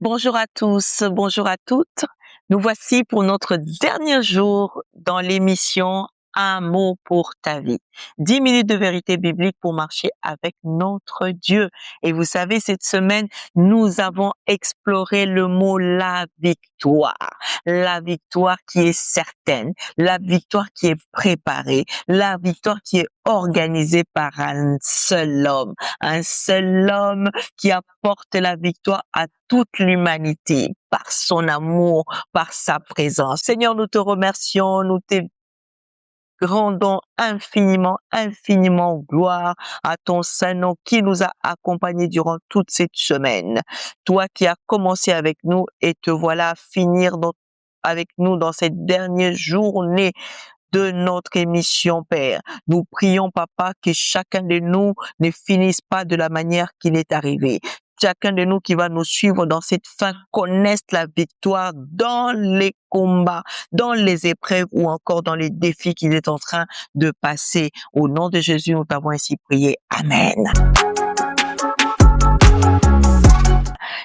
Bonjour à tous, bonjour à toutes. Nous voici pour notre dernier jour dans l'émission Un mot pour ta vie. 10 minutes de vérité biblique pour marcher avec notre Dieu. Et vous savez, cette semaine, nous avons exploré le mot la victoire. La victoire qui est certaine, la victoire qui est préparée, la victoire qui est organisée par un seul homme qui apporte la victoire à toute l'humanité par son amour, par sa présence. Seigneur, nous te remercions, nous te rendons infiniment gloire à ton Saint-Nom qui nous a accompagnés durant toute cette semaine. Toi qui as commencé avec nous et te voilà finir avec nous dans cette dernière journée de notre émission, Père. Nous prions, Papa, que chacun de nous ne finisse pas de la manière qu'il est arrivé. Chacun de nous qui va nous suivre dans cette fin connaisse la victoire dans les combats, dans les épreuves ou encore dans les défis qu'il est en train de passer. Au nom de Jésus, nous t'avons ainsi prié. Amen.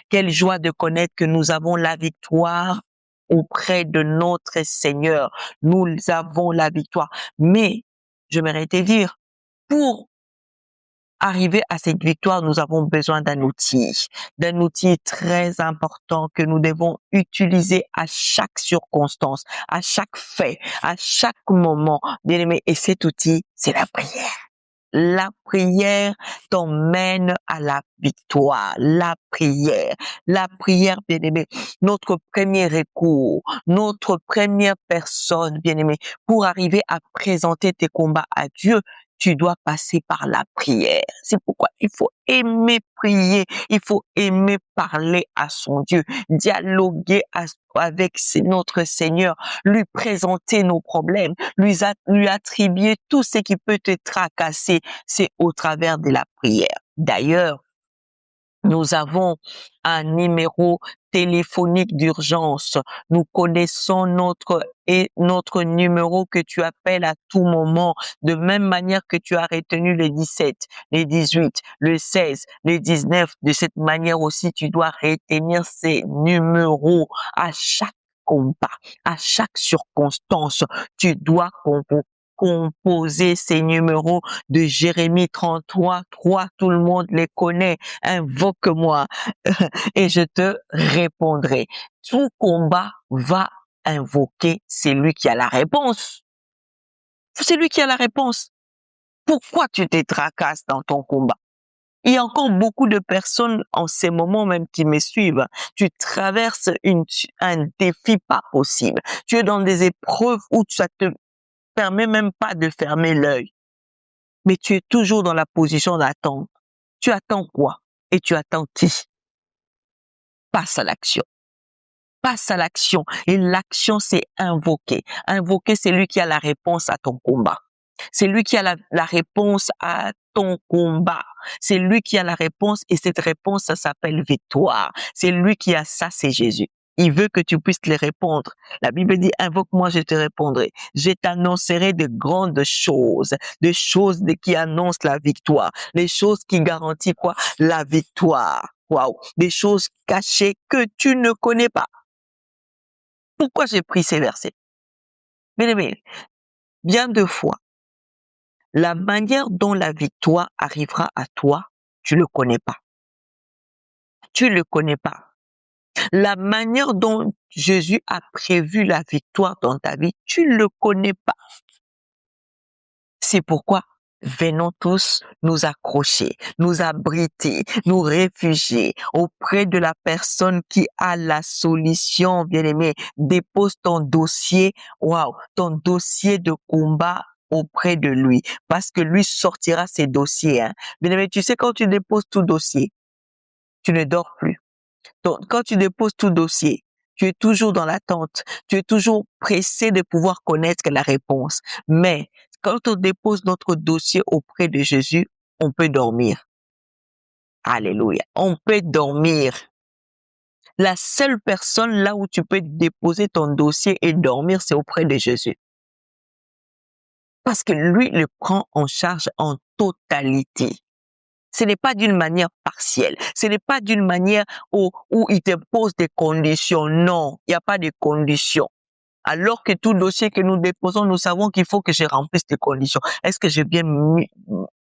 Quelle joie de connaître que nous avons la victoire auprès de notre Seigneur. Nous avons la victoire. Mais, j'aimerais te dire, pour arriver à cette victoire, nous avons besoin d'un outil très important que nous devons utiliser à chaque circonstance, à chaque fait, à chaque moment. Bien-aimé, et cet outil, c'est la prière. La prière t'emmène à la victoire. La prière, bien-aimé, notre premier recours, notre première personne, bien-aimé, pour arriver à présenter tes combats à Dieu, tu dois passer par la prière. C'est pourquoi il faut aimer prier, il faut aimer parler à son Dieu, dialoguer avec notre Seigneur, lui présenter nos problèmes, lui attribuer tout ce qui peut te tracasser. C'est au travers de la prière. D'ailleurs, nous avons un numéro téléphonique d'urgence. Nous connaissons notre numéro que tu appelles à tout moment, de même manière que tu as retenu les 17, les 18, le 16, les 19. De cette manière aussi, tu dois retenir ces numéros à chaque combat, à chaque circonstance. Tu dois composer ces numéros de Jérémie 33, 3, tout le monde les connaît. Invoque-moi et je te répondrai. Tout combat va invoquer celui qui a la réponse. C'est lui qui a la réponse. Pourquoi tu te tracasses dans ton combat? Il y a encore beaucoup de personnes en ces moments même qui me suivent. Tu traverses un défi pas possible. Tu es dans des épreuves où ça te permet même pas de fermer l'œil. Mais tu es toujours dans la position d'attente. Tu attends quoi? Et tu attends qui? Passe à l'action. Passe à l'action. Et l'action, c'est invoquer. Invoquer, c'est lui qui a la réponse à ton combat. C'est lui qui a la réponse à ton combat. C'est lui qui a la réponse et cette réponse, ça s'appelle victoire. C'est lui qui a ça, c'est Jésus. Il veut que tu puisses les répondre. La Bible dit, invoque-moi, je te répondrai. Je t'annoncerai de grandes choses, des choses qui annoncent la victoire, les choses qui garantissent quoi? La victoire. Waouh! Des choses cachées que tu ne connais pas. Pourquoi j'ai pris ces versets? Bien de fois, la manière dont la victoire arrivera à toi, tu le connais pas. Tu le connais pas. La manière dont Jésus a prévu la victoire dans ta vie, tu le connais pas. C'est pourquoi venons tous nous accrocher, nous abriter, nous réfugier auprès de la personne qui a la solution, bien-aimé. Dépose ton dossier, ton dossier de combat auprès de lui, parce que lui sortira ses dossiers. Bien-aimé, tu sais, quand tu déposes tout dossier, tu ne dors plus. Donc, quand tu déposes tout dossier, tu es toujours dans l'attente, tu es toujours pressé de pouvoir connaître la réponse. Mais quand on dépose notre dossier auprès de Jésus, on peut dormir. Alléluia. On peut dormir. La seule personne là où tu peux déposer ton dossier et dormir, c'est auprès de Jésus. Parce que lui le prend en charge en totalité. Ce n'est pas d'une manière partielle. Ce n'est pas d'une manière où il te pose des conditions. Non, il n'y a pas de conditions. Alors que tout dossier que nous déposons, nous savons qu'il faut que je remplisse des conditions. Est-ce que j'ai bien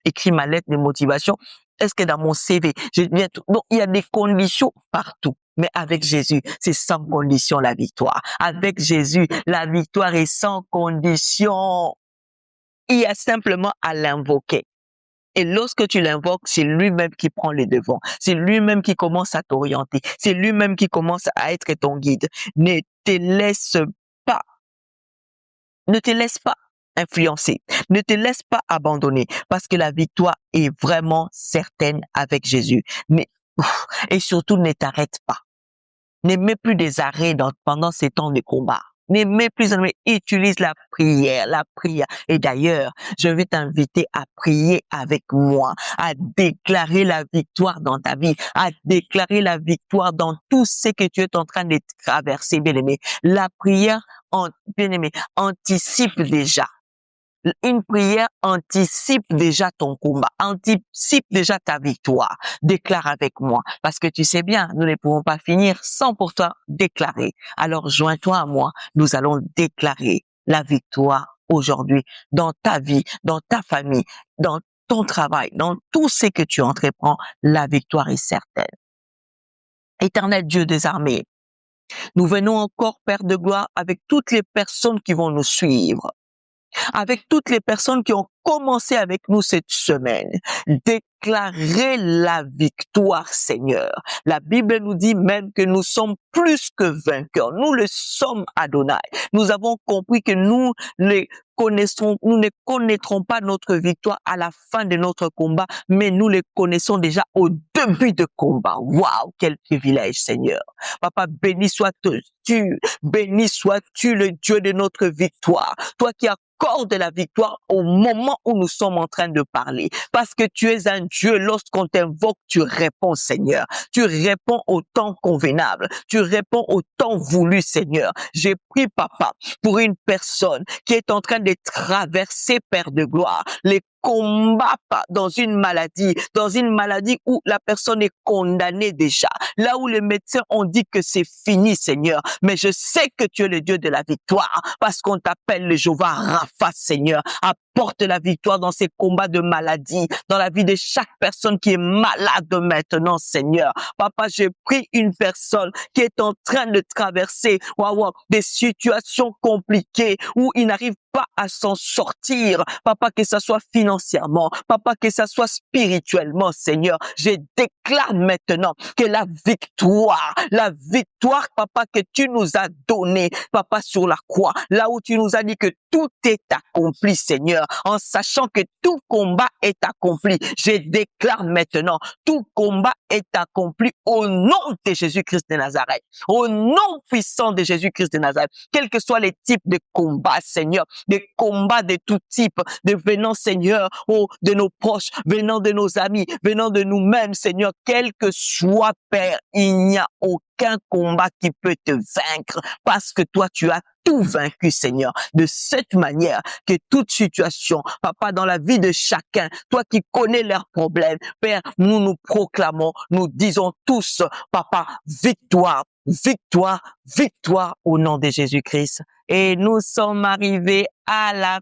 écrit ma lettre de motivation? Est-ce que dans mon CV, j'ai bien tout? Donc, il y a des conditions partout. Mais avec Jésus, c'est sans condition la victoire. Avec Jésus, la victoire est sans condition. Il y a simplement à l'invoquer. Et lorsque tu l'invoques, c'est lui-même qui prend les devants. C'est lui-même qui commence à t'orienter. C'est lui-même qui commence à être ton guide. Ne te laisse pas, ne te laisse pas influencer. Ne te laisse pas abandonner parce que la victoire est vraiment certaine avec Jésus. Mais, et surtout, ne t'arrête pas. Ne mets plus des arrêts pendant ces temps de combat. Ne mets plus, mais utilise la prière, la prière. Et d'ailleurs, je vais t'inviter à prier avec moi, à déclarer la victoire dans ta vie, à déclarer la victoire dans tout ce que tu es en train de traverser, bien-aimé. La prière, bien-aimé, anticipe déjà. Une prière anticipe déjà ton combat, anticipe déjà ta victoire. Déclare avec moi, parce que tu sais bien, nous ne pouvons pas finir sans pour toi déclarer. Alors joins-toi à moi, nous allons déclarer la victoire aujourd'hui dans ta vie, dans ta famille, dans ton travail, dans tout ce que tu entreprends, la victoire est certaine. Éternel Dieu des armées, nous venons encore, Père de gloire, avec toutes les personnes qui vont nous suivre, avec toutes les personnes qui ont commencé avec nous cette semaine. Déclarer la victoire, Seigneur. La Bible nous dit même que nous sommes plus que vainqueurs. Nous le sommes, Adonai. Nous avons compris que nous ne connaîtrons pas notre victoire à la fin de notre combat, mais nous les connaissons déjà au début de combat. Waouh, quel privilège, Seigneur. Papa, béni sois-tu, béni sois-tu le Dieu de notre victoire. Toi qui accordes la victoire au moment où nous sommes en train de parler. Parce que tu es un Dieu, lorsqu'on t'invoque, tu réponds, Seigneur. Tu réponds au temps convenable. Tu réponds au temps voulu, Seigneur. J'ai pris, Papa, pour une personne qui est en train de traverser, Père de gloire, les combats dans une maladie où la personne est condamnée déjà, là où les médecins ont dit que c'est fini, Seigneur. Mais je sais que tu es le Dieu de la victoire parce qu'on t'appelle le Jéhovah Rapha, Seigneur. Apporte la victoire dans ces combats de maladie, dans la vie de chaque personne qui est malade maintenant, Seigneur. Papa, j'ai pris une personne qui est en train de traverser des situations compliquées où il n'arrive pas à s'en sortir. Papa, que ça soit financièrement, papa, que ça soit spirituellement, Seigneur. Je déclare maintenant que la victoire, papa, que tu nous as donnée, papa, sur la croix, là où tu nous as dit que tout est accompli, Seigneur, en sachant que tout combat est accompli. Je déclare maintenant, tout combat est accompli au nom de Jésus-Christ de Nazareth, au nom puissant de Jésus-Christ de Nazareth, quels que soient les types de combats, Seigneur, des combats de tout type, venant, Seigneur, de nos proches, venant de nos amis, venant de nous-mêmes, Seigneur, quel que soit, Père, il n'y a aucun combat qui peut te vaincre parce que toi, tu as tout vaincu, Seigneur, de cette manière que toute situation, papa, dans la vie de chacun, toi qui connais leurs problèmes, Père, nous nous proclamons, nous disons tous, papa, victoire, victoire, victoire au nom de Jésus-Christ. Et nous sommes arrivés à la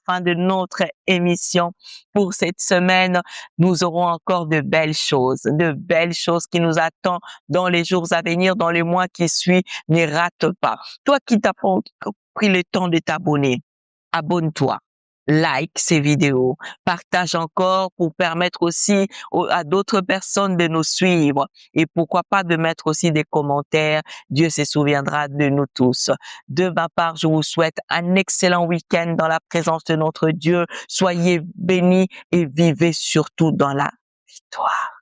fin de notre émission pour cette semaine. Nous aurons encore de belles choses qui nous attendent dans les jours à venir, dans les mois qui suivent. Ne rate pas. Toi qui t'as pris le temps de t'abonner, abonne-toi. Like ces vidéos, partage encore pour permettre aussi à d'autres personnes de nous suivre et pourquoi pas de mettre aussi des commentaires. Dieu se souviendra de nous tous. De ma part, je vous souhaite un excellent week-end dans la présence de notre Dieu. Soyez bénis et vivez surtout dans la victoire.